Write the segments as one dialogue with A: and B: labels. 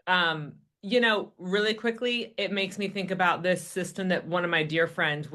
A: Really quickly, it makes me think about this system that one of my dear friends,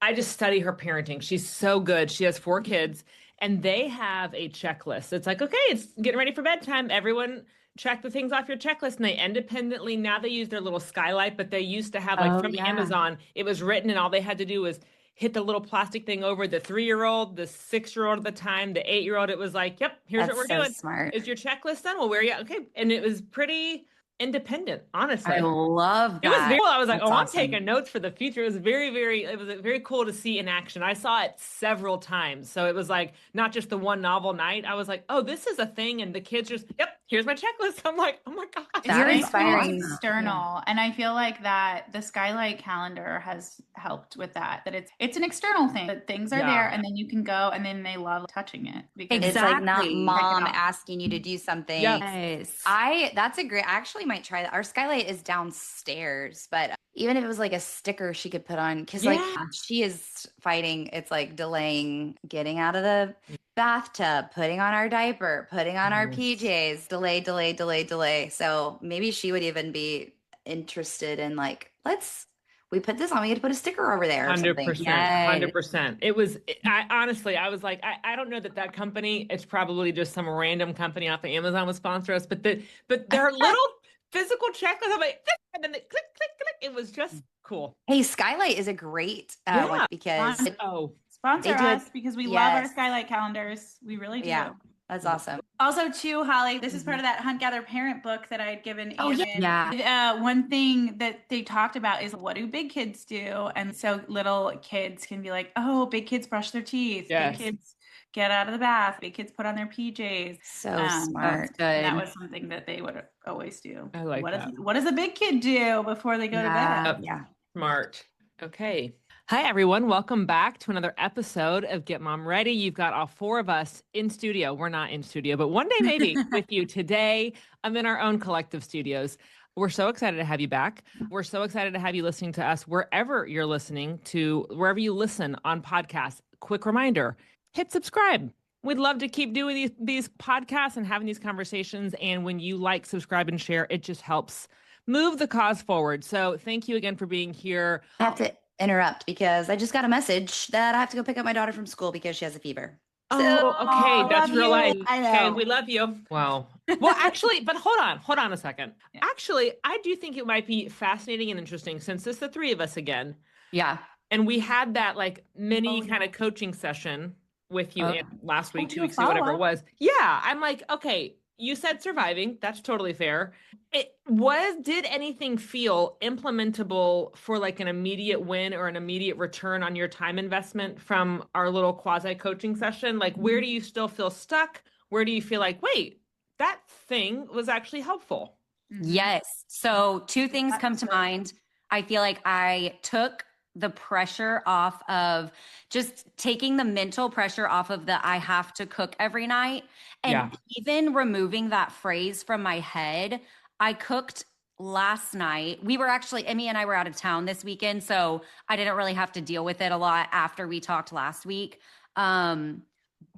A: I just study her parenting. She's so good. She has four kids and they have a checklist. It's like, okay, it's getting ready for bedtime. Everyone check the things off your checklist. And they independently, now they use their little skylight, but they used to have like
B: Oh,
A: from
B: yeah.
A: Amazon, it was written and all they had to do was hit the little plastic thing over the 3-year-old, the 6-year-old at the time, the 8-year-old. It was like, yep, here's what
B: That's
A: we're
B: so
A: doing.
B: smart.
A: Is your checklist done? Well, where are you? Okay. And it was pretty independent,
B: I
A: honestly.
B: love
A: It was very
B: that.
A: cool. I was like,
B: That's
A: oh, I'm
B: awesome.
A: taking notes for the future. It was very cool to see in action. I saw it several times. So it was like not just the one novel night. I was like, oh, this is a thing. And the kids just, yep, here's my checklist. I'm like, oh my gosh.
C: It's
B: That is
C: nice when it's
B: awesome.
C: external, and I feel like that the Skylight calendar has helped with that. That it's an external thing. That things are there,
A: Yeah.
C: and then you can go, and then they love touching it because
B: It's like not
D: Exactly.
C: check it
B: mom
C: off.
B: asking you to do something.
A: Yep.
D: Yes.
B: That's a great, I actually might try that. Our skylight is downstairs, but even if it was like a sticker she could put on, because like
A: Yeah.
B: she is fighting, it's like delaying getting out of the bathtub, putting on our diaper, putting on our
A: Yes.
B: PJs, delay, delay, delay, delay. So maybe she would even be interested in like, we put this on, we get to put a sticker over there or something.
A: 100%.
D: Yes.
A: 100%. It was, I honestly, I was like, I don't know that company, it's probably just some random company off of Amazon would sponsor us, but their little physical checklist, I'm like, and then they click, click, click. It was just cool.
B: Hey, Skylight is a great one
A: Yeah.
B: because
A: Oh,
C: Sponsor
B: they do it.
C: us because we love our
B: Yes.
C: Skylight calendars. We really do.
B: Yeah, that's awesome.
C: Also, too, Holly, this is part of that Hunt Gather Parent book that I had given
B: Oh, yeah.
C: Ian.
D: Yeah.
C: One thing that they talked about is what do big kids do? And so little kids can be like, oh, big kids brush their teeth.
A: yes.
C: Big kids get out of the bath. Big kids put on their PJs.
B: So smart.
D: Good.
C: And that was something that they would always do.
A: I like that.
C: What does a big kid do before they go to bed?
A: Yep.
B: Yeah.
A: Smart. Okay. Hi, everyone. Welcome back to another episode of Get Mom Ready. You've got all four of us in studio. We're not in studio, but one day maybe with you. Today, I'm in our own collective studios. We're so excited to have you back. We're so excited to have you listening to us wherever you're listening to, wherever you listen on podcasts. Quick reminder, hit subscribe. We'd love to keep doing these podcasts and having these conversations. And when you like, subscribe, and share, it just helps move the cause forward. So thank you again for being here.
B: I have to interrupt because I just got a message that I have to go pick up my daughter from school because she has a fever.
A: Oh, okay. That's
C: love
A: real
C: you.
A: life.
B: I
A: Okay,
B: know.
A: we love you. Wow. Well, actually, but hold on a second.
C: Yeah.
A: Actually, I do think it might be fascinating and interesting since it's the three of us again.
B: Yeah.
A: And we had that like mini
C: Oh,
A: kind
C: yeah.
A: of coaching session with you
B: Oh.
A: last week,
C: Oh,
A: 2 weeks
C: you
A: ago, whatever it
C: follow-up?
A: was. Yeah. I'm like, okay, you said surviving. That's totally fair. Did anything feel implementable for like an immediate win or an immediate return on your time investment from our little quasi coaching session? Like, where do you still feel stuck? Where do you feel like, wait, that thing was actually helpful?
D: Yes. So two things come to mind. I feel like I took the pressure off of just taking the mental pressure off of the I have to cook every night and
A: Yeah.
D: even removing that phrase from my head. I cooked last night. We were actually, Emmy and I were out of town this weekend, so I didn't really have to deal with it a lot after we talked last week.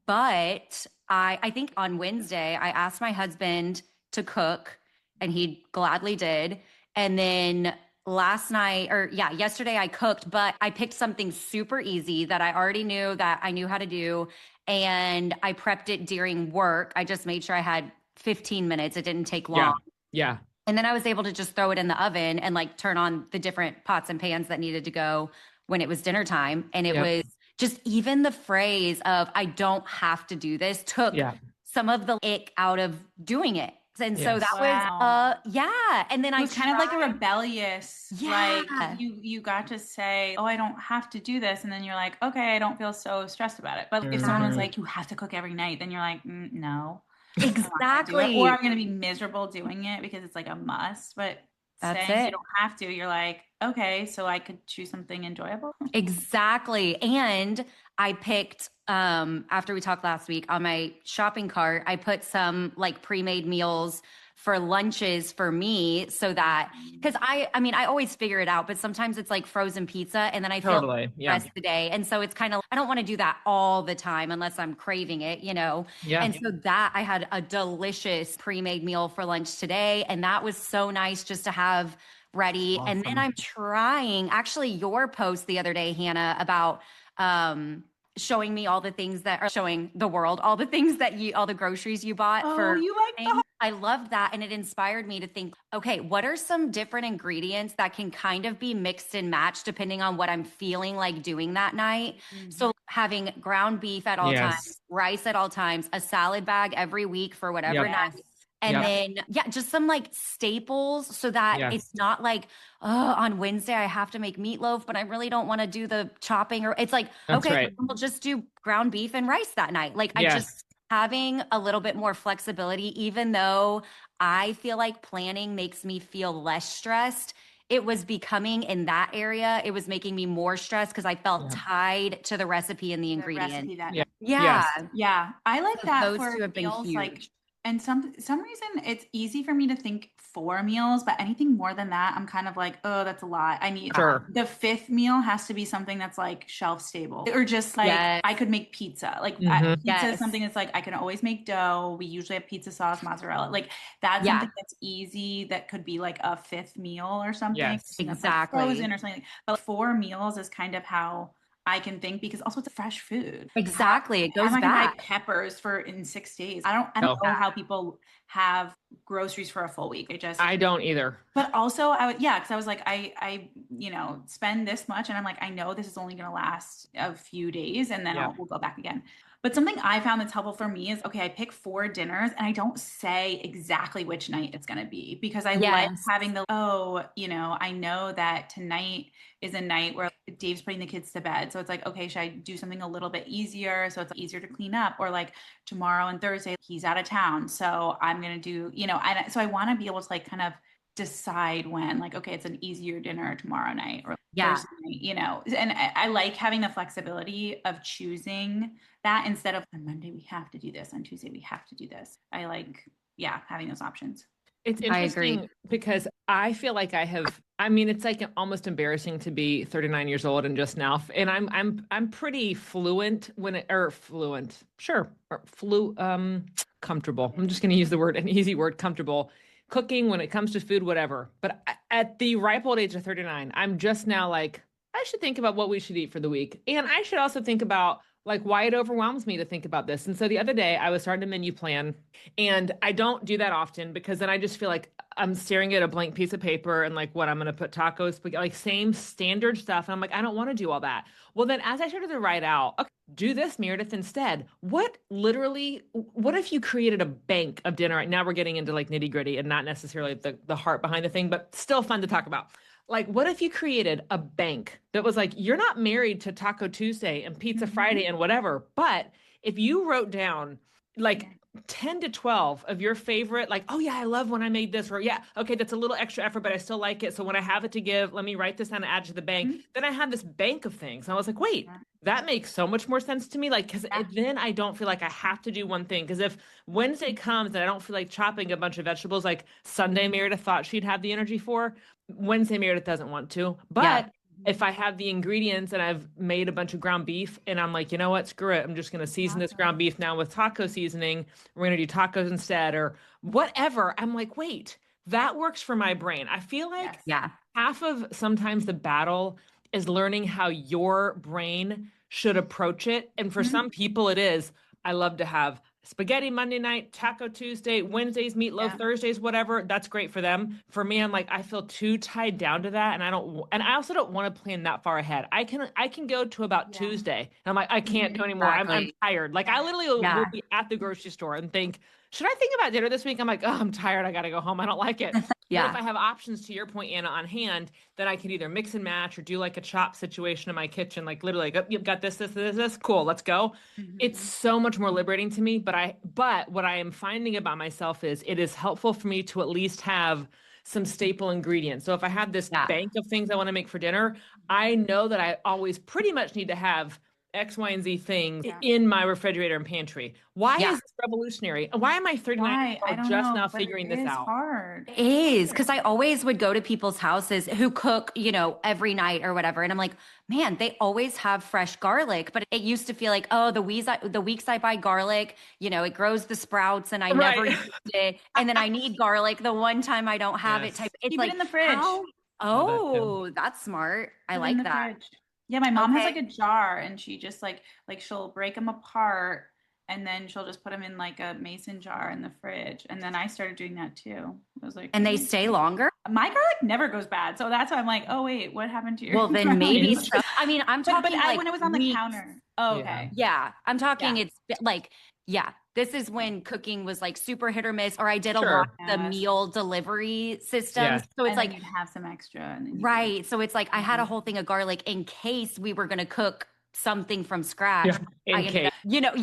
D: But I think on Wednesday, I asked my husband to cook and he gladly did. And then yesterday I cooked, but I picked something super easy that I already knew that I knew how to do. And I prepped it during work. I just made sure I had 15 minutes. It didn't take long.
A: Yeah.
D: And then I was able to just throw it in the oven and like turn on the different pots and pans that needed to go when it was dinner time. And it was just even the phrase of I don't have to do this took some of the ick out of doing it. And so that
C: Wow.
D: was And then
C: It
D: I
C: was kind of like a
D: tried-
C: rebellious,
D: Yeah.
C: like you got to say, oh, I don't have to do this. And then you're like, okay, I don't feel so stressed about it. But if someone was like, you have to cook every night, then you're like, no. I'm not gonna do it.
D: Exactly.
C: Or I'm going to be miserable doing it because it's like a must. But
D: That's
C: saying
D: it.
C: you don't have to, you're like, okay, so I could choose something enjoyable.
D: Exactly. And I picked after we talked last week on my shopping cart, I put some like pre-made meals for lunches for me so that, because I mean, I always figure it out, but sometimes it's like frozen pizza and then I feel
A: Totally.
D: the
A: Yeah.
D: rest of the day. And so it's kind of, I don't want to do that all the time unless I'm craving it, you know?
A: Yeah.
D: And so that I had a delicious pre-made meal for lunch today. And that was so nice just to have ready. And then
A: Awesome.
D: I'm trying, actually, your post the other day, Hannah, about showing me all the things that are showing the world, all the things that all the groceries you bought for.
C: you like the
D: I loved that. And it inspired me to think, okay, what are some different ingredients that can kind of be mixed and matched depending on what I'm feeling like doing that night? So having ground beef at all times, rice at all times, a salad bag every week for whatever night. And then, just some like staples so that it's not like, oh, on Wednesday I have to make meatloaf, but I really don't want to do the chopping. Or it's like, okay, we'll just do ground beef and rice that night. Like I just having a little bit more flexibility, even though I feel like planning makes me feel less stressed. It was becoming in that area. It was making me more stressed because I felt tied to the recipe and the ingredient.
C: Yeah. I like that
D: Those
C: for
D: two have been
C: meals,
D: huge.
C: like, and some reason it's easy for me to think 4 meals, but anything more than that, I'm kind of like, oh, that's a lot. I need the 5th meal has to be something that's like shelf stable, or just like I could make pizza. Like pizza is something that's like I can always make dough. We usually have pizza sauce, mozzarella. Like that's something that's easy. That could be like a 5th meal or something.
A: Yes,
C: that's like frozen or something. But 4 meals is kind of how I can think, because also it's a fresh food.
D: Exactly. It goes
C: I'm not
D: back.
C: gonna buy peppers in 6 days. I don't know how people have groceries for a full week.
A: I don't either.
C: But also because I was like, I spend this much and I'm like, I know this is only gonna last a few days and then we'll go back again. But something I found that's helpful for me is, okay, I pick 4 dinners and I don't say exactly which night it's going to be, because I like having I know that tonight is a night where Dave's putting the kids to bed. So it's like, okay, should I do something a little bit easier so it's easier to clean up? Or like tomorrow and Thursday, he's out of town. So I'm going to do, so I want to be able to like kind of decide when, like, okay, it's an easier dinner tomorrow night or Thursday night, and I like having the flexibility of choosing that instead of on Monday we have to do this, on Tuesday we have to do this. I like having those options.
A: It's interesting because I feel like it's like almost embarrassing to be 39 years old and just now, and I'm pretty fluent comfortable. I'm just going to use an easy word, comfortable cooking when it comes to food, whatever. But at the ripe old age of 39, I'm just now like, I should think about what we should eat for the week. And I should also think about like why it overwhelms me to think about this. And so the other day I was starting to menu plan, and I don't do that often because then I just feel like I'm staring at a blank piece of paper and like what I'm going to put tacos, like same standard stuff. And I'm like, I don't want to do all that. Well, then as I started to write out, okay, do this, Meredith, instead. What if you created a bank of dinner? Right now we're getting into like nitty gritty and not necessarily the heart behind the thing, but still fun to talk about. Like, what if you created a bank that was like, you're not married to Taco Tuesday and Pizza Friday and whatever, but if you wrote down like 10 to 12 of your favorite, like, oh yeah, I love when I made this, or yeah, okay, that's a little extra effort, but I still like it. So when I have it to give, let me write this down and add to the bank. Then I have this bank of things. And I was like, wait, that makes so much more sense to me. Like, because then I don't feel like I have to do one thing. Because if Wednesday comes and I don't feel like chopping a bunch of vegetables, like Sunday Meredith thought she'd have the energy for, Wednesday Meredith doesn't want to. But if I have the ingredients and I've made a bunch of ground beef and I'm like, you know what, screw it, I'm just going to season this ground beef now with taco seasoning. We're going to do tacos instead or whatever. I'm like, wait, that works for my brain. I feel like half of sometimes the battle is learning how your brain should approach it. And for some people it is, I love to have spaghetti Monday night, Taco Tuesday, Wednesdays, meatloaf, Thursdays, whatever. That's great for them. For me, I'm like, I feel too tied down to that. And I also don't want to plan that far ahead. I can go to about Tuesday. And I'm like, I can't do anymore. I'm tired. Like I literally will be at the grocery store and think, should I think about dinner this week? I'm like, oh, I'm tired. I got to go home. I don't like it. But if I have options, to your point, Anna, on hand, then I can either mix and match or do like a chop situation in my kitchen. Like literally, like, oh, you've got this. Cool. Let's go. It's so much more liberating to me. But what I am finding about myself is it is helpful for me to at least have some staple ingredients. So if I have this bank of things I want to make for dinner, I know that I always pretty much need to have X, Y, and Z things in my refrigerator and pantry. Why is this revolutionary? Why am I 39
C: I don't
A: just
C: know,
A: now
C: but
A: figuring this
C: it is
A: out?
C: hard.
D: It is, because I always would go to people's houses who cook, you know, every night or whatever. And I'm like, man, they always have fresh garlic. But it used to feel like, oh, the weeks I buy garlic, you know, it grows the sprouts and I never used it. And then I need garlic the one time I don't have it type. It's
C: Keep
D: like,
C: it in the fridge.
D: Oh, that's smart. I like that.
C: Fridge. Yeah, my mom has like a jar and she just like she'll break them apart and then she'll just put them in like a mason jar in the fridge. And then I started doing that too. I was like,
D: and they stay longer?
C: My garlic never goes bad. So that's why I'm like, oh wait, what happened to your
D: Well, then maybe so. I mean, I'm talking like
C: when it was on the counter. Oh, okay.
D: Yeah. I'm talking it's like, this is when cooking was like super hit or miss, or I did a lot of the meal delivery systems. So it's
C: and
D: like
C: you'd have some extra. And then
D: right. So it's like I had a whole thing of garlic in case we were going to cook something from scratch. You know,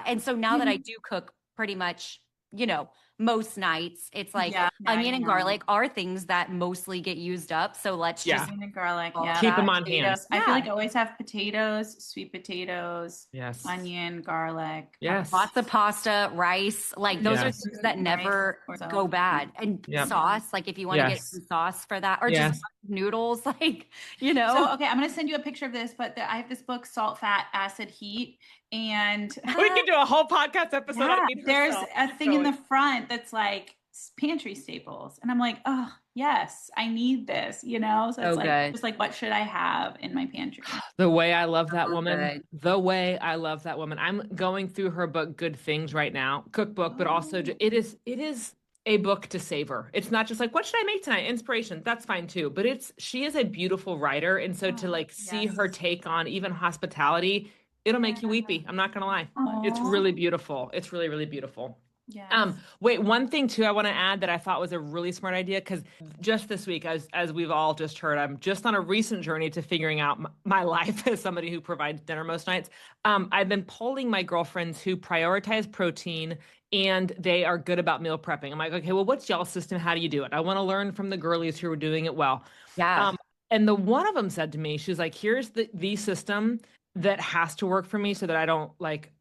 D: and so now that I do cook pretty much, you know, most nights, it's like onion and garlic are things that mostly get used up. So let's just
C: onion and garlic.
A: Keep them on hand.
C: I feel like I always have potatoes, sweet potatoes,
A: yes,
C: onion, garlic.
A: Yes.
D: Lots of pasta, rice. Like those are things that never go bad. And sauce, like if you want to get some sauce for that, or just noodles, like, you know.
C: So, okay, I'm going to send you a picture of this, but I have this book, Salt, Fat, Acid, Heat. And
A: we can do a whole podcast episode.
C: There's a thing in the front that's like pantry staples. And I'm like, oh, yes, I need this, you know? So it's like, just like, what should I have in my pantry?
A: The way I love that woman. The way I love that woman. I'm going through her book, Good Things, right now, cookbook, but also it is a book to savor. It's not just like, what should I make tonight? Inspiration. That's fine too. But she is a beautiful writer. And so to like see her take on even hospitality, it'll make you weepy. I'm not going to lie. It's really beautiful. It's really, really beautiful.
C: Yes.
A: Wait, one thing too I want to add that I thought was a really smart idea, because just this week, as we've all just heard, I'm just on a recent journey to figuring out my life as somebody who provides dinner most nights. I've been polling my girlfriends who prioritize protein and they are good about meal prepping. I'm like, okay, well, what's y'all's system? How do you do it? I want to learn from the girlies who are doing it well. And the one of them said to me, she was like, here's the system that has to work for me so that I don't like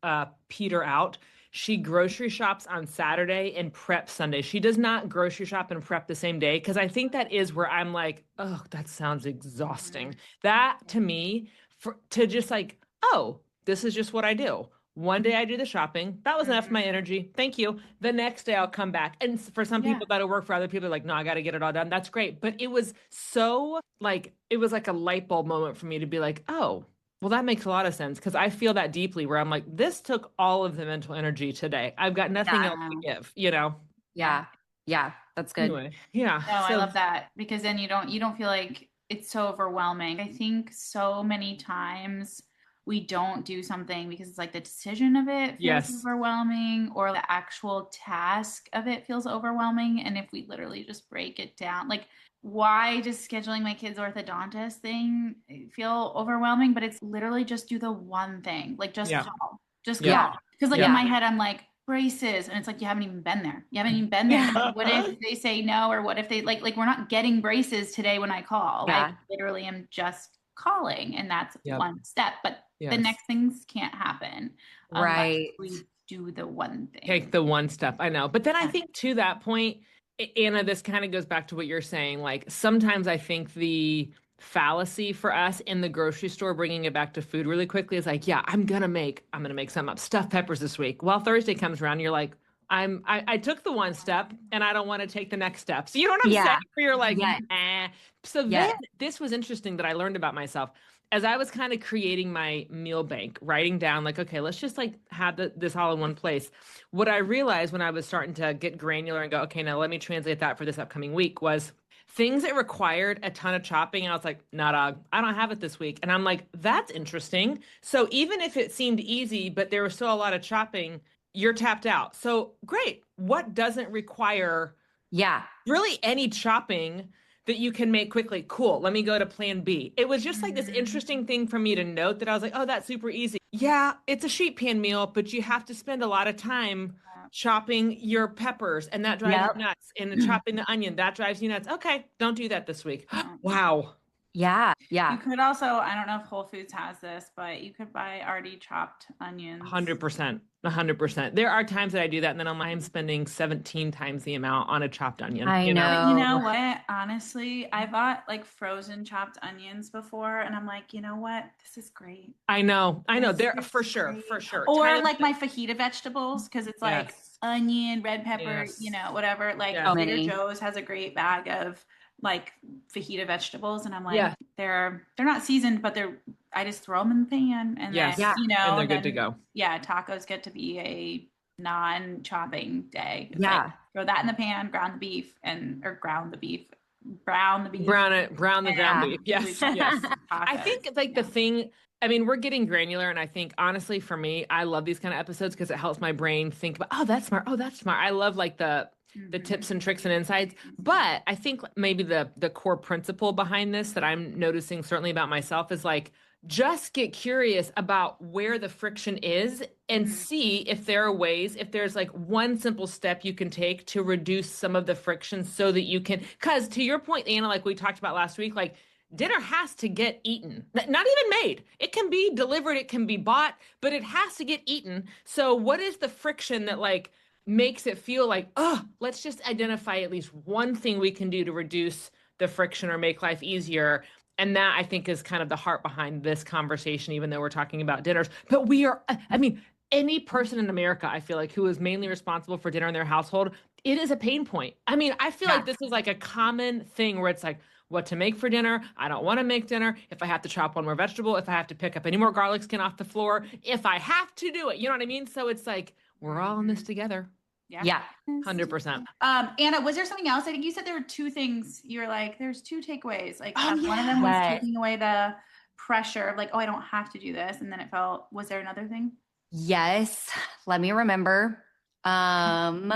A: peter out. She grocery shops on Saturday and preps Sunday. She does not grocery shop and prep the same day, because I think that is where I'm like, oh, that sounds exhausting. That to me, to just like, oh, this is just what I do. One day I do the shopping. That was enough of my energy. Thank you. The next day I'll come back. And for some people that'll work. For other people, like, no, I got to get it all done. That's great. But it was so like, it was like a light bulb moment for me to be like, oh, well, that makes a lot of sense, because I feel that deeply, where I'm like, this took all of the mental energy today. I've got nothing else to give, you know?
D: Yeah. That's good.
A: Anyway, no,
C: I love that, because then you don't feel like it's so overwhelming. I think so many times we don't do something because it's like the decision of it feels overwhelming, or the actual task of it feels overwhelming. And if we literally just break it down, like, why does scheduling my kids' orthodontist thing feel overwhelming? But it's literally just do the one thing. Like, just call. Just call. Because like in my head, I'm like, braces. And it's like, you haven't even been there. What if they say no? Or what if they like we're not getting braces today when I call? I literally am just calling. And that's one step. But the next things can't happen.
D: Right.
C: We do the one thing.
A: Take the one step. I know. But then I think to that point, Anna, this kind of goes back to what you're saying. Like, sometimes I think the fallacy for us in the grocery store, bringing it back to food really quickly, is like, I'm gonna make some up stuffed peppers this week. Well, Thursday comes around, you're like, I took the one step and I don't want to take the next step. So you know what I'm saying? Where you're like, So then this was interesting that I learned about myself as I was kind of creating my meal bank, writing down like, okay, let's just like have this all in one place. What I realized when I was starting to get granular and go, okay, now let me translate that for this upcoming week, was things that required a ton of chopping. And I was like, nah, dog, I don't have it this week. And I'm like, that's interesting. So even if it seemed easy, but there was still a lot of chopping, you're tapped out. So great. What doesn't require really any chopping that you can make quickly? Cool. Let me go to plan B. It was just like this interesting thing for me to note, that I was like, oh, that's super easy. Yeah, it's a sheet pan meal, but you have to spend a lot of time chopping your peppers, and that drives you nuts. And chopping the onion, that drives you nuts. Okay, don't do that this week. Wow.
D: Yeah. Yeah.
C: You could also, I don't know if Whole Foods has this, but you could buy already chopped onions.
A: 100%. 100%. There are times that I do that, and then I'm spending 17 times the amount on a chopped onion.
D: I know.
C: But you know what? Honestly, I bought like frozen chopped onions before, and I'm like, you know what? This is great.
A: I know.
C: This
A: There
C: is
A: for sure,
C: great.
A: for sure.
C: Or
A: Tyler,
C: like my fajita vegetables, because it's like
A: yes.
C: onion, red pepper,
A: Yes.
C: you know, whatever. Like
A: Yes.
C: Trader Joe's has a great bag of like fajita vegetables, and I'm like,
A: Yeah.
C: they're not seasoned, but I just throw them in the pan, and
A: Yes.
C: then you know,
A: And they're good to go.
C: Yeah, tacos get to be a non-chopping day. It's
D: Yeah.
C: like throw that in the pan, ground the beef, or brown the beef, brown the
A: ground beef. Yes. Yes. I think like the thing, I mean, we're getting granular, and I think honestly for me, I love these kind of episodes because it helps my brain think about, oh, that's smart. Oh, that's smart. I love like the tips and tricks and insights. But I think maybe the core principle behind this that I'm noticing certainly about myself is like, just get curious about where the friction is and see if there are ways, if there's like one simple step you can take to reduce some of the friction so that you can, because to your point, Anna, like we talked about last week, like dinner has to get eaten, not even made. It can be delivered, it can be bought, but it has to get eaten. So what is the friction that like makes it feel like, oh, let's just identify at least one thing we can do to reduce the friction or make life easier. And that I think is kind of the heart behind this conversation, even though we're talking about dinners. But we are, I mean, any person in America, I feel like, who is mainly responsible for dinner in their household, it is a pain point. I mean, I feel like this is like a common thing where it's like, what to make for dinner. I don't want to make dinner. If I have to chop one more vegetable, if I have to pick up any more garlic skin off the floor, if I have to do it, you know what I mean? So it's like, we're all in this together.
D: Yeah.
A: 100%.
C: Anna, was there something else? I think you said there were two things. You were like, there's two takeaways. Like one of them was taking away the pressure of like, oh, I don't have to do this. And then was there another thing?
D: Yes. Let me remember. I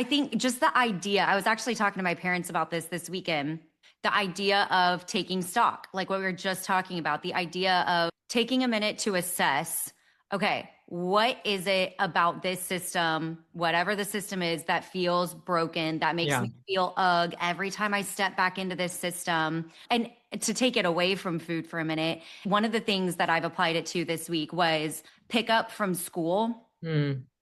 D: think just the idea, I was actually talking to my parents about this weekend, the idea of taking stock, like what we were just talking about, the idea of taking a minute to assess, okay, what is it about this system, whatever the system is, that feels broken, that makes me feel ugh every time I step back into this system? And to take it away from food for a minute, one of the things that I've applied it to this week was pick up from school.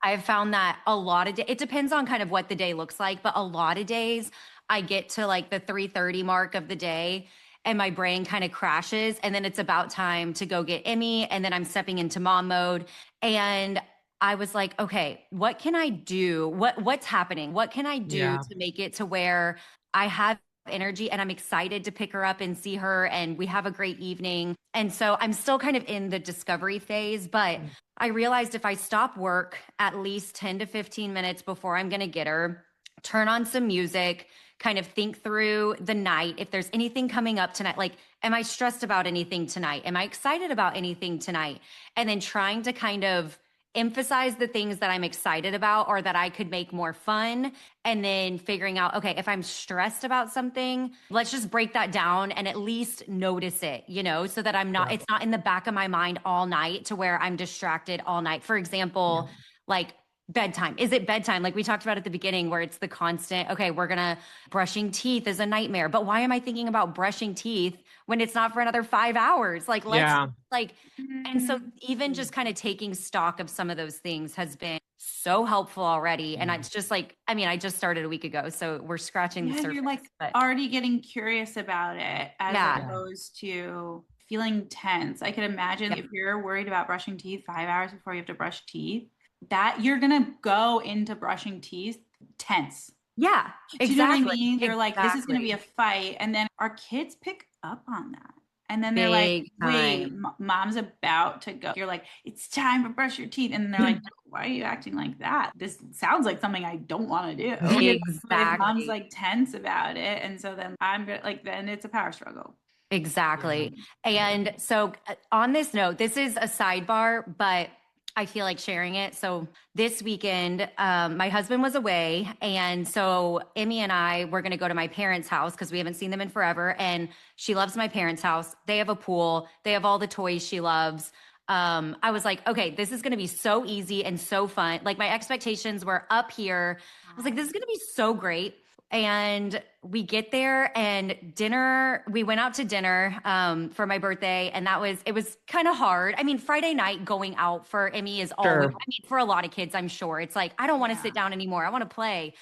D: I've found that a lot of it depends on kind of what the day looks like, but a lot of days I get to like the 3:30 mark of the day and my brain kind of crashes, and then it's about time to go get Emmy, and then I'm stepping into mom mode. And I was like, okay, what can I do? What's happening? What can I do to make it to where I have energy and I'm excited to pick her up and see her and we have a great evening? And so I'm still kind of in the discovery phase, but I realized if I stop work at least 10 to 15 minutes before I'm going to get her, turn on some music, kind of think through the night. If there's anything coming up tonight, like, am I stressed about anything tonight? Am I excited about anything tonight? And then trying to kind of emphasize the things that I'm excited about or that I could make more fun. And then figuring out, okay, if I'm stressed about something, let's just break that down and at least notice it, so that I'm not, it's not in the back of my mind all night to where I'm distracted all night. For example, like bedtime. Is it bedtime? Like we talked about at the beginning, where it's the constant, okay, brushing teeth is a nightmare, but why am I thinking about brushing teeth when it's not for another 5 hours? Like, and so even just kind of taking stock of some of those things has been so helpful already. And it's just like, I mean, I just started a week ago, so we're scratching the surface.
C: You're like already getting curious about it as opposed to feeling tense. I could imagine if you're worried about brushing teeth 5 hours before you have to brush teeth, that you're going to go into brushing teeth tense.
D: Yeah, exactly.
C: Do you know what I mean? You're like, this is going to be a fight. And then our kids pick up on that. And then they're like, wait, mom's about to go. You're like, it's time to brush your teeth. And they're like, why are you acting like that? This sounds like something I don't want to do.
D: Exactly.
C: But if mom's like tense about it, and so then then it's a power struggle.
D: Exactly. And so on this note, this is a sidebar, but I feel like sharing it. So this weekend, my husband was away. And so Emmy and I were going to go to my parents' house because we haven't seen them in forever. And she loves my parents' house. They have a pool. They have all the toys she loves. I was like, okay, this is going to be so easy and so fun. Like my expectations were up here. I was like, this is going to be so great. And we get there and dinner, we went out to dinner for my birthday. And it was kind of hard. I mean, Friday night going out for Emmy is always, I mean, for a lot of kids, I'm sure it's like, I don't want to sit down anymore. I want to play.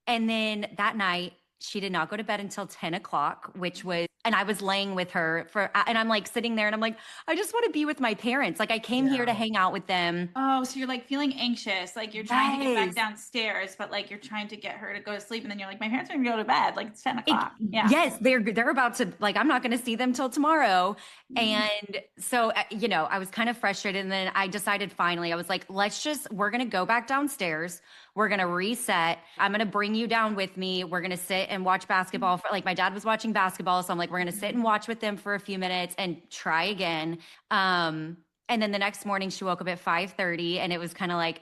D: And then that night, she did not go to bed until 10 o'clock, and I was laying with her and I'm like sitting there and I'm like, I just want to be with my parents. Like I came here to hang out with them.
C: Oh, so you're like feeling anxious, like you're trying to get back downstairs, but like you're trying to get her to go to sleep. And then you're like, my parents are going to go to bed. Like it's 10 o'clock.
D: Yes, they're about to, like, I'm not going to see them till tomorrow. And so, I was kind of frustrated. And then I decided finally, I was like, we're going to go back downstairs. We're going to reset. I'm going to bring you down with me. We're going to sit and watch basketball. My dad was watching basketball. So I'm like, we're going to sit and watch with them for a few minutes and try again. And then the next morning she woke up at 5:30 and it was kind of like,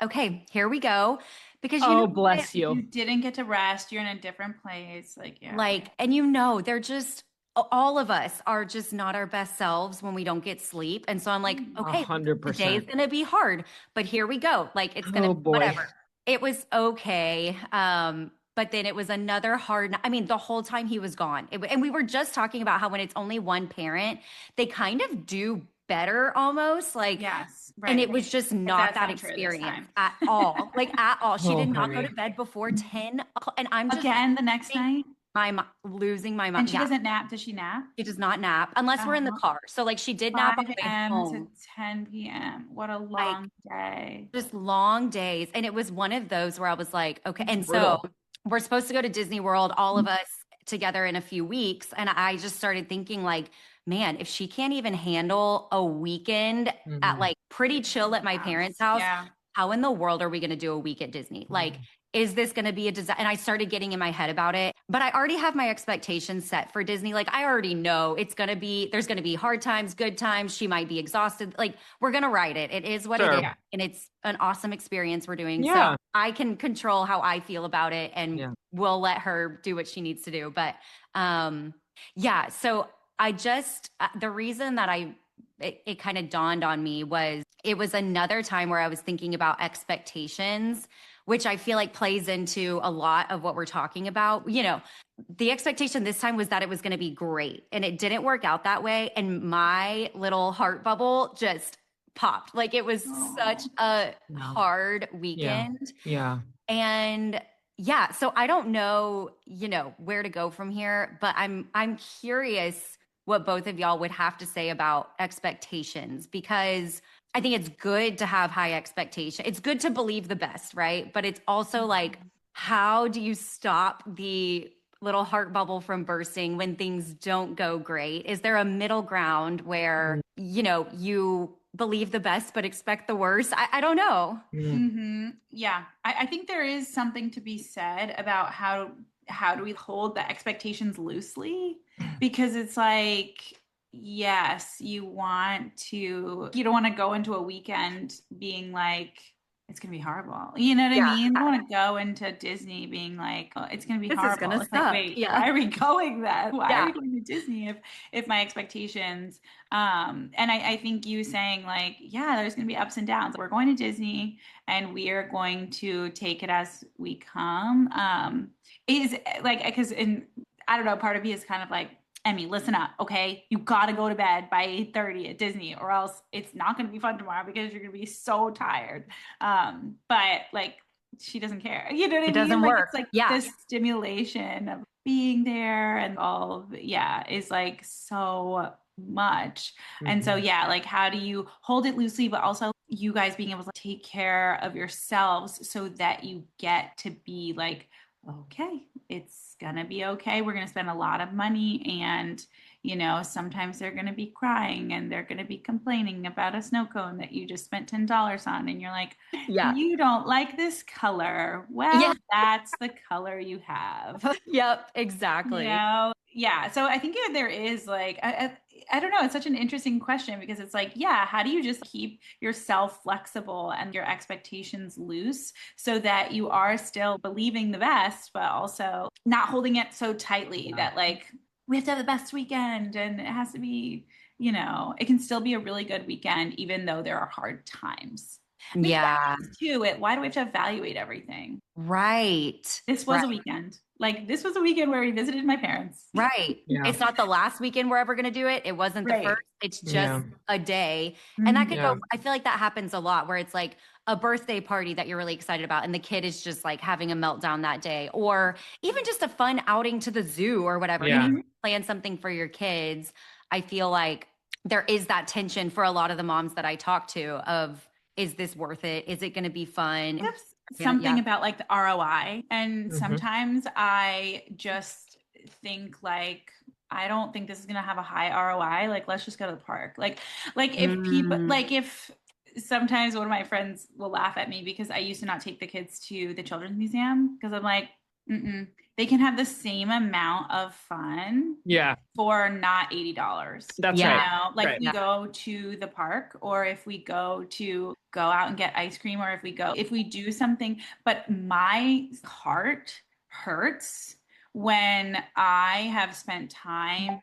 D: okay, here we go. Because
A: bless you.
C: You didn't get to rest. You're in a different place.
D: And they're just, all of us are just not our best selves when we don't get sleep. And so I'm like, okay,
A: 100%.
D: the day is going to be hard, but here we go. Like it's going to be whatever. It was okay. But then it was another hard, I mean, the whole time he was gone. And we were just talking about how when it's only one parent, they kind of do better almost. Like,
C: yes, right.
D: And it was just not that experience at all. Like at all. She did not go to bed before 10 o'clock. And I'm just
C: again the next night.
D: I'm losing my mind.
C: And she doesn't nap. Does she nap?
D: She does not nap unless we're in the car. So like she did nap
C: 5 a.m. to 10 p.m. What a long day.
D: Just long days. And it was one of those where I was like, okay. And so we're supposed to go to Disney World, all of us together in a few weeks. And I just started thinking like, man, if she can't even handle a weekend at like pretty chill at my parents' house, how in the world are we going to do a week at Disney? Like, is this going to be a disaster? And I started getting in my head about it, but I already have my expectations set for Disney. Like I already know there's going to be hard times, good times. She might be exhausted. Like we're going to ride it. It is what it is. And it's an awesome experience we're doing. So I can control how I feel about it and we'll let her do what she needs to do. But so I just, the reason that it kind of dawned on me was it was another time where I was thinking about expectations, which I feel like plays into a lot of what we're talking about. The expectation this time was that it was going to be great and it didn't work out that way. And my little heart bubble just popped. Like it was such a hard weekend.
A: Yeah.
D: And so I don't know, where to go from here, but I'm curious what both of y'all would have to say about expectations, because I think it's good to have high expectation. It's good to believe the best, right? But it's also like, how do you stop the little heart bubble from bursting when things don't go great? Is there a middle ground where, you believe the best but expect the worst? I don't know.
C: Yeah. I think there is something to be said about how do we hold the expectations loosely? Because it's like, yes, you don't want to go into a weekend being like, it's going to be horrible. You know what I mean? You don't want to go into Disney being like, oh, it's going to be horrible.
D: Is gonna
C: it's
D: suck.
C: Like, wait, why are we going then? Why are we going to Disney if my expectations, and I think you saying like, there's going to be ups and downs. We're going to Disney and we are going to take it as we come. Is like, because I don't know, part of me is kind of like, Emmy, listen up, okay? You got to go to bed by 8:30 at Disney or else it's not going to be fun tomorrow because you're going to be so tired. But like, she doesn't care. You know what I mean?
D: It doesn't work.
C: It's like this stimulation of being there and all is like so much. And so, like, how do you hold it loosely, but also you guys being able to take care of yourselves so that you get to be like, okay, it's gonna be okay. We're gonna spend a lot of money and sometimes they're gonna be crying and they're gonna be complaining about a snow cone that you just spent $10 on and you're like, you don't like this color. Well, that's the color you have.
D: Yep, exactly.
C: So I think there is like I don't know. It's such an interesting question because it's like, how do you just keep yourself flexible and your expectations loose so that you are still believing the best, but also not holding it so tightly that like, we have to have the best weekend and it has to be, it can still be a really good weekend, even though there are hard times. Maybe
D: Yeah.
C: too. Why do we have to evaluate everything?
D: Right.
C: This was a weekend. Like this was a weekend where we visited my parents.
D: Right.
A: Yeah.
D: It's not the last weekend we're ever going to do it. It wasn't the first. It's just a day. And that could go, I feel like that happens a lot where it's like a birthday party that you're really excited about and the kid is just like having a meltdown that day, or even just a fun outing to the zoo or whatever.
A: Yeah.
D: And if you plan something for your kids, I feel like there is that tension for a lot of the moms that I talk to of, is this worth it? Is it going to be fun?
C: Something about like the ROI. And sometimes I just think like, I don't think this is going to have a high ROI. Like, let's just go to the park. Like if people, like if sometimes one of my friends will laugh at me because I used to not take the kids to the children's museum because I'm like, they can have the same amount of fun for not $80.
A: That's right.
C: Know? Like we go to the park, or if we go out and get ice cream, or if we do something, but my heart hurts when I have spent time,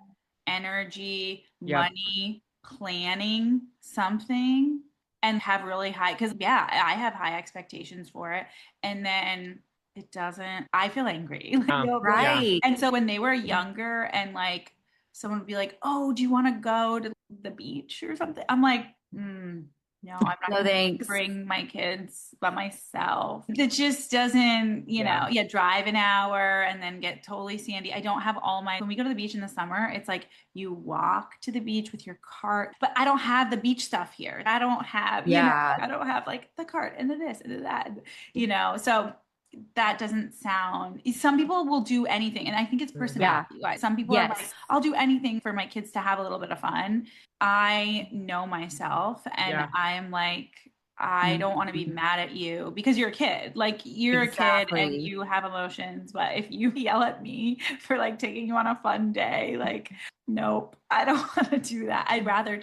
C: energy, money planning something and have really high, because I have high expectations for it, and then it doesn't, I feel angry.
D: Right.
C: And so when they were younger and like someone would be like, oh, do you want to go to the beach or something? I'm like, no, I'm not going to bring my kids by myself. It just doesn't, drive an hour and then get totally sandy. I don't have when we go to the beach in the summer, it's like you walk to the beach with your cart, but I don't have the beach stuff here. I don't have, I don't have like the cart and the this and the that, so that doesn't sound, some people will do anything. And I think it's personality. Some people are like, I'll do anything for my kids to have a little bit of fun. I know myself and I'm like, I don't want to be mad at you because you're a kid. Like you're a kid and you have emotions. But if you yell at me for like taking you on a fun day, like, nope, I don't want to do that. I'd rather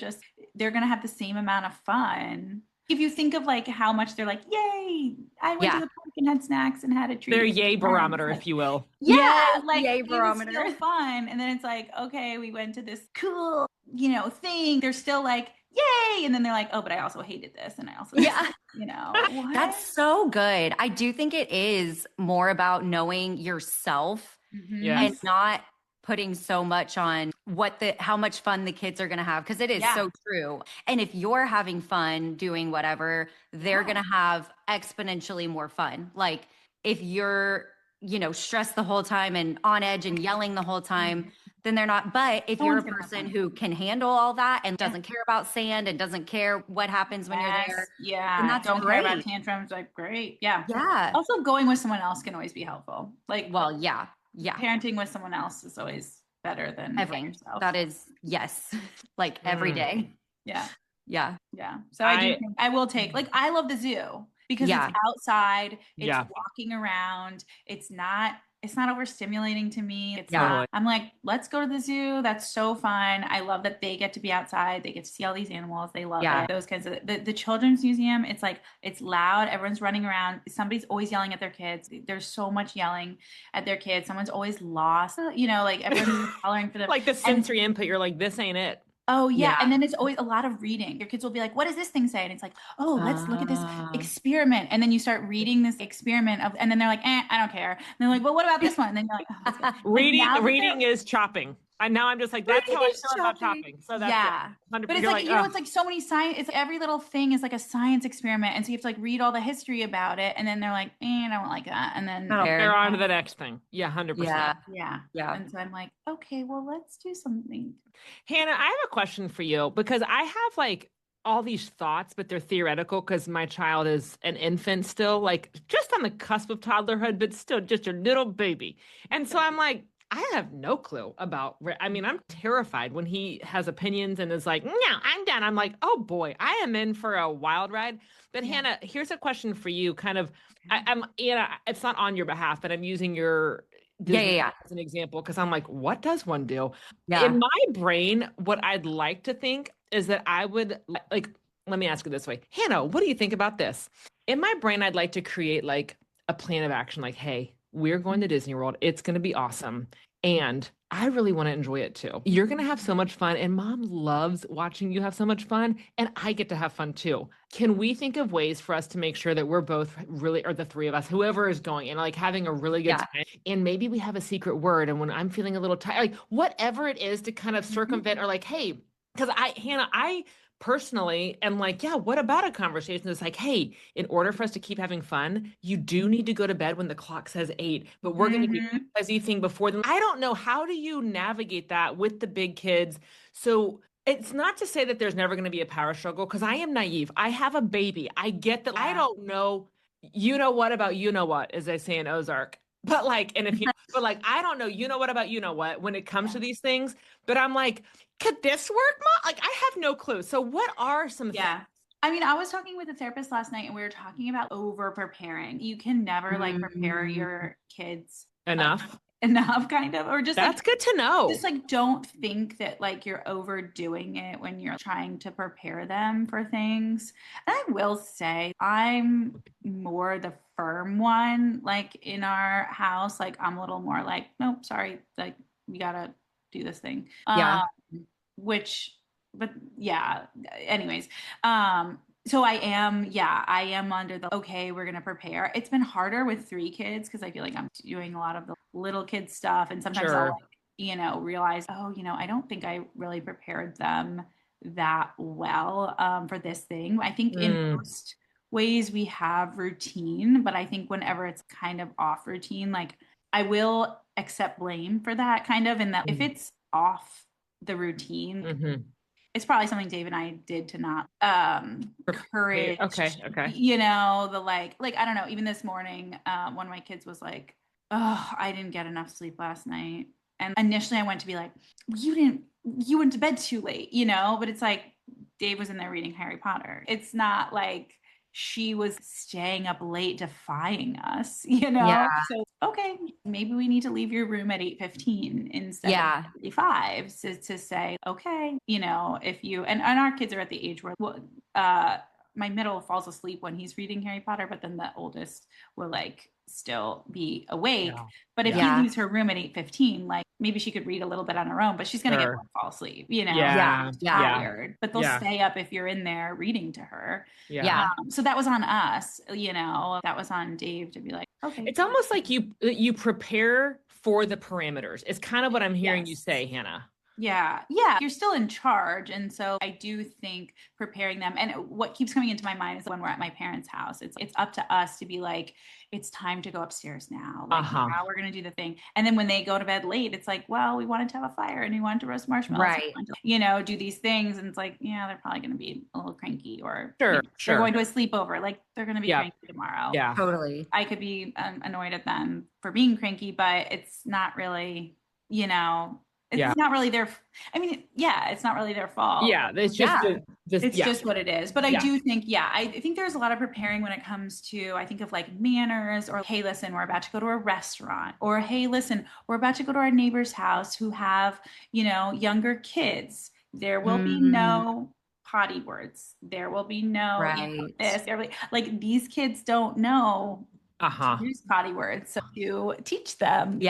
C: they're going to have the same amount of fun. If you think of like how much they're like, yay, I went to the park and had snacks and had a treat.
A: Their yay barometer, if you will.
C: Like
D: yay barometer.
C: It was still fun. And then it's like, okay, we went to this cool, thing. They're still like, yay. And then they're like, oh, but I also hated this. And I also, what?
D: That's so good. I do think it is more about knowing yourself and not putting so much on how much fun the kids are going to have. Cause it is so true. And if you're having fun doing whatever, they're going to have exponentially more fun. Like if you're, stressed the whole time and on edge and yelling the whole time, then they're not. But if you're a person who can handle all that and doesn't care about sand and doesn't care what happens when you're there.
C: Then that's don't care about tantrums. Like, great. Yeah. Also going with someone else can always be helpful. Like,
D: well, yeah.
C: Parenting with someone else is always better than
D: everything. That is, like every day.
C: Yeah. So I will take, like, I love the zoo because it's outside, it's walking around, it's not overstimulating to me. It's not, I'm like, let's go to the zoo. That's so fun. I love that they get to be outside. They get to see all these animals. They love it. Those kinds of, the children's museum, it's like, it's loud. Everyone's running around. Somebody's always yelling at their kids. There's so much yelling at their kids. Someone's always lost, like everyone's hollering for them.
A: Like the sensory input, you're like, this ain't it.
C: Oh yeah. And then it's always a lot of reading. Your kids will be like, what does this thing say? And it's like, oh, let's look at this experiment. And then you start reading this experiment and then they're like, I don't care. And they're like, well, what about this one? And then you're like, oh,
A: reading is chopping. And now I'm just like, that's how I feel about chopping. So that's
C: but it's like, it's like so many science, it's every little thing is like a science experiment. And so you have to like read all the history about it. And then they're like, I don't like that. And then
A: they're on to the next thing. Yeah, 100%.
C: Yeah. And so I'm like, okay, well, let's do something.
A: Hannah, I have a question for you because I have like all these thoughts, but they're theoretical because my child is an infant still, like just on the cusp of toddlerhood, but still just a little baby. And so I'm like, I have no clue about, I'm terrified when he has opinions and is like, no, I'm done. I'm like, oh boy, I am in for a wild ride. But Hannah, here's a question for you. Kind of, I'm, it's not on your behalf, but I'm using your Disney as an example because I'm like, what does one do? In my brain, what I'd like to think is that I would like, let me ask it this way. Hannah, what do you think about this? In my brain, I'd like to create like a plan of action, like, hey, we're going to Disney World. It's going to be awesome. And I really want to enjoy it too. You're going to have so much fun, and mom loves watching you have so much fun, and I get to have fun too. Can we think of ways for us to make sure that we're both really, or the three of us, whoever is going, and like having a really good time? And maybe we have a secret word, and when I'm feeling a little tired, like whatever it is to kind of circumvent, or like, hey, because Hannah, I personally am like, yeah, what about a conversation that's like, hey, in order for us to keep having fun, you do need to go to bed when the clock says 8, but we're going to do fuzzy thing before then. I don't know. How do you navigate that with the big kids? So it's not to say that there's never going to be a power struggle, because I am naive. I have a baby. I get that. I don't know. You know what about you know what, as they say in Ozark. But like, and if you, but like, I don't know, you know what about you know what when it comes to these things. But I'm like, could this work, Mom? Like, I have no clue. So what are some things?
C: I mean, I was talking with a therapist last night and we were talking about over preparing. You can never like prepare your kids
A: enough,
C: kind of, or just
A: that's
C: like,
A: good to know.
C: Just like, don't think that like you're overdoing it when you're trying to prepare them for things. And I will say, I'm more the firm one, like in our house, like I'm a little more like, nope, sorry, like you gotta do this thing. But yeah, anyways, so I am under the, okay, we're going to prepare. It's been harder with 3 kids because I feel like I'm doing a lot of the little kid stuff. And sometimes I'll, realize, oh, I don't think I really prepared them that well for this thing. I think in most ways we have routine, but I think whenever it's kind of off routine, like I will accept blame for that kind of, and that if it's off the routine, it's probably something Dave and I did to not encourage.
A: Okay.
C: The like I don't know. Even this morning, one of my kids was like, "Oh, I didn't get enough sleep last night." And initially, I went to be like, "You went to bed too late," But it's like Dave was in there reading Harry Potter. It's not like she was staying up late defying us,
D: Yeah.
C: So, okay, maybe we need to leave your room at 8:15 instead of 8:45 to say, okay, if you, and our kids are at the age where, my middle falls asleep when he's reading Harry Potter, but then the oldest will like still be awake. But if he leaves her room at 8:15, like maybe she could read a little bit on her own, but she's going to get bored and fall asleep, tired. But they'll stay up if you're in there reading to her. So that was on us, that was on Dave to be like, okay.
A: It's almost like you prepare for the parameters. It's kind of what I'm hearing you say, Hannah.
C: Yeah, you're still in charge. And so I do think preparing them, and what keeps coming into my mind is when we're at my parents' house, it's up to us to be like, it's time to go upstairs now. Like now we're going to do the thing. And then when they go to bed late, it's like, well, we wanted to have a fire and we wanted to roast marshmallows.
D: Right.
C: To, do these things. And it's like, yeah, they're probably going to be a little cranky, or
A: they're
C: going to a sleepover. Like they're going to be cranky tomorrow.
A: Yeah,
D: totally.
C: I could be annoyed at them for being cranky, but it's not really, it's not really their, it's not really their fault.
A: Yeah, it's just
C: it's just what it is. But I do think, I think there's a lot of preparing when it comes to, I think of like manners, or, hey, listen, we're about to go to a restaurant, or, hey, listen, we're about to go to our neighbor's house who have, younger kids. There will be no potty words. There will be no this. Like these kids don't know to use potty words, so you teach them.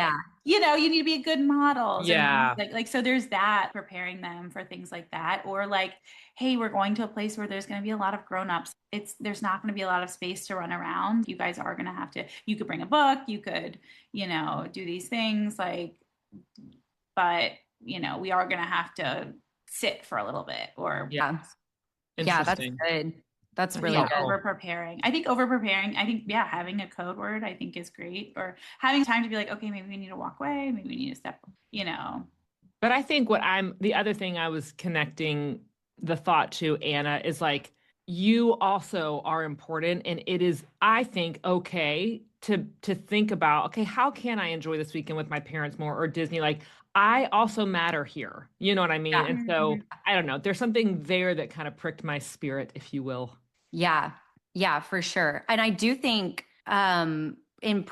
C: You need to be a good model. So there's that, preparing them for things like that. Or like, hey, we're going to a place where there's going to be a lot of grownups. There's not going to be a lot of space to run around. You guys are going to have to, you could bring a book, you could, do these things like, but we are going to have to sit for a little bit, or
D: that's good. That's really good.
C: Over preparing. I think having a code word, I think, is great. Or having time to be like, okay, maybe we need to walk away, maybe we need to step,
A: But I think the other thing I was connecting the thought to, Anna, is like, you also are important, and it is, I think, okay to think about, okay, how can I enjoy this weekend with my parents more, or Disney? Like, I also matter here. You know what I mean? Yeah. And so I don't know, there's something there that kind of pricked my spirit, if you will.
D: Yeah, for sure. And I do think in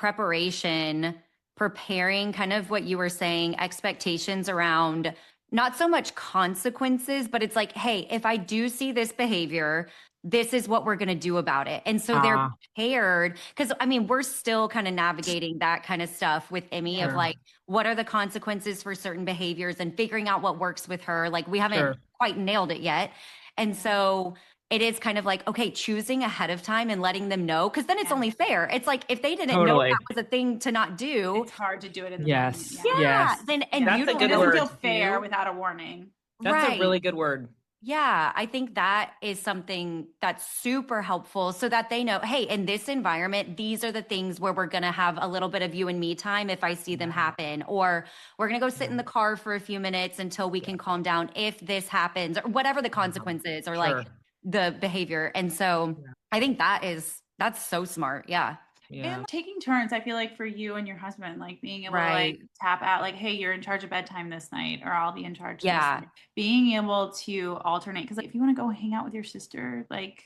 D: preparing kind of what you were saying, expectations around not so much consequences, but it's like, hey, if I do see this behavior, this is what we're going to do about it. And so they're prepared because I mean, we're still kind of navigating that kind of stuff with Emmy of like, what are the consequences for certain behaviors and figuring out what works with her. Like we haven't quite nailed it yet. And so it is kind of like, okay, choosing ahead of time and letting them know, because then it's only fair. It's like if they didn't know that was a thing to not do.
C: It's hard to do it in the
A: moment.
D: Yeah. Then and
A: that's
D: you
A: a
D: don't
A: good
C: it
A: word.
C: doesn't feel fair without a warning.
A: That's a really good word.
D: Yeah, I think that is something that's super helpful so that they know, hey, in this environment, these are the things where we're going to have a little bit of you and me time if I see them happen, or we're going to go sit in the car for a few minutes until we can calm down if this happens, or whatever the consequences or like the behavior. And so I think that's so smart. Yeah.
C: And taking turns, I feel like for you and your husband, like being able to like tap out, like, hey, you're in charge of bedtime this night, or I'll be in charge this night. Being able to alternate, because like if you want to go hang out with your sister, like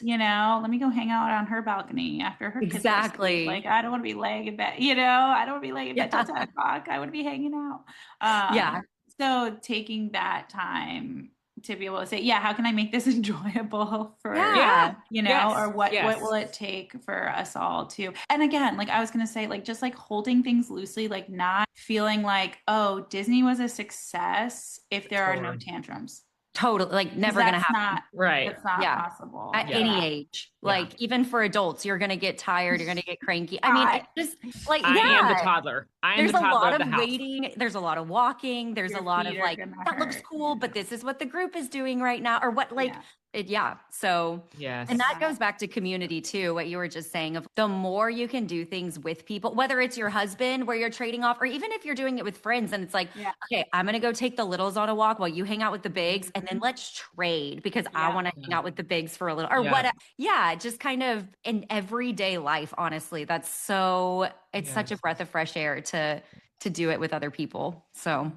C: you know, let me go hang out on her balcony after her kids are asleep. Like I don't want to be laying in bed, you know, I don't want to be laying in bed till 10 o'clock. I want to be hanging out. So taking that time to be able to say, yeah, how can I make this enjoyable for, you know, or what will it take for us all to, and again, like I was going to say, like, just like holding things loosely, like not feeling like, oh, Disney was a success if there are no tantrums.
D: Totally. Like never going to happen.
C: It's not possible.
D: At any age. Like even for adults, you're going to get tired. You're going to get cranky. I mean, it's just like,
A: I am the toddler.
D: There's
A: the toddler
D: a lot
A: of
D: of waiting. There's a lot of walking. There's a lot of like, that looks cool, but this is what the group is doing right now. Or what, like, So, and that goes back to community too, what you were just saying of the more you can do things with people, whether it's your husband where you're trading off, or even if you're doing it with friends and it's like, okay, I'm going to go take the littles on a walk while you hang out with the bigs, and then let's trade because I want to hang out with the bigs for a little, or what. Just kind of in everyday life, honestly, that's so, it's such a breath of fresh air to do it with other people. So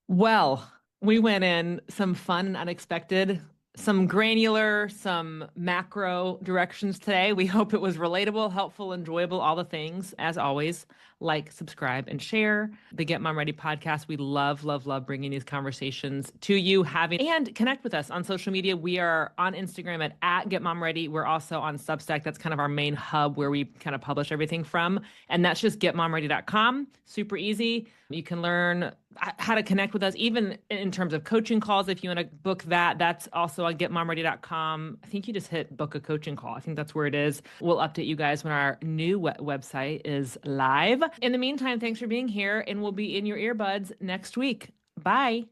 A: Well, we went in some fun and unexpected, some granular, some macro directions today. We hope it was relatable, helpful, enjoyable, all the things. As always, like, subscribe, and share the Get Mom Ready podcast. We love, love, love bringing these conversations to you, and connect with us on social media. We are on Instagram at Get Mom Ready. We're also on Substack. That's kind of our main hub where we kind of publish everything from. And that's just getmomready.com. Super easy. You can learn how to connect with us, even in terms of coaching calls. If you want to book that, that's also on getmomready.com. I think you just hit book a coaching call. I think that's where it is. We'll update you guys when our new website is live. In the meantime, thanks for being here, and we'll be in your earbuds next week. Bye.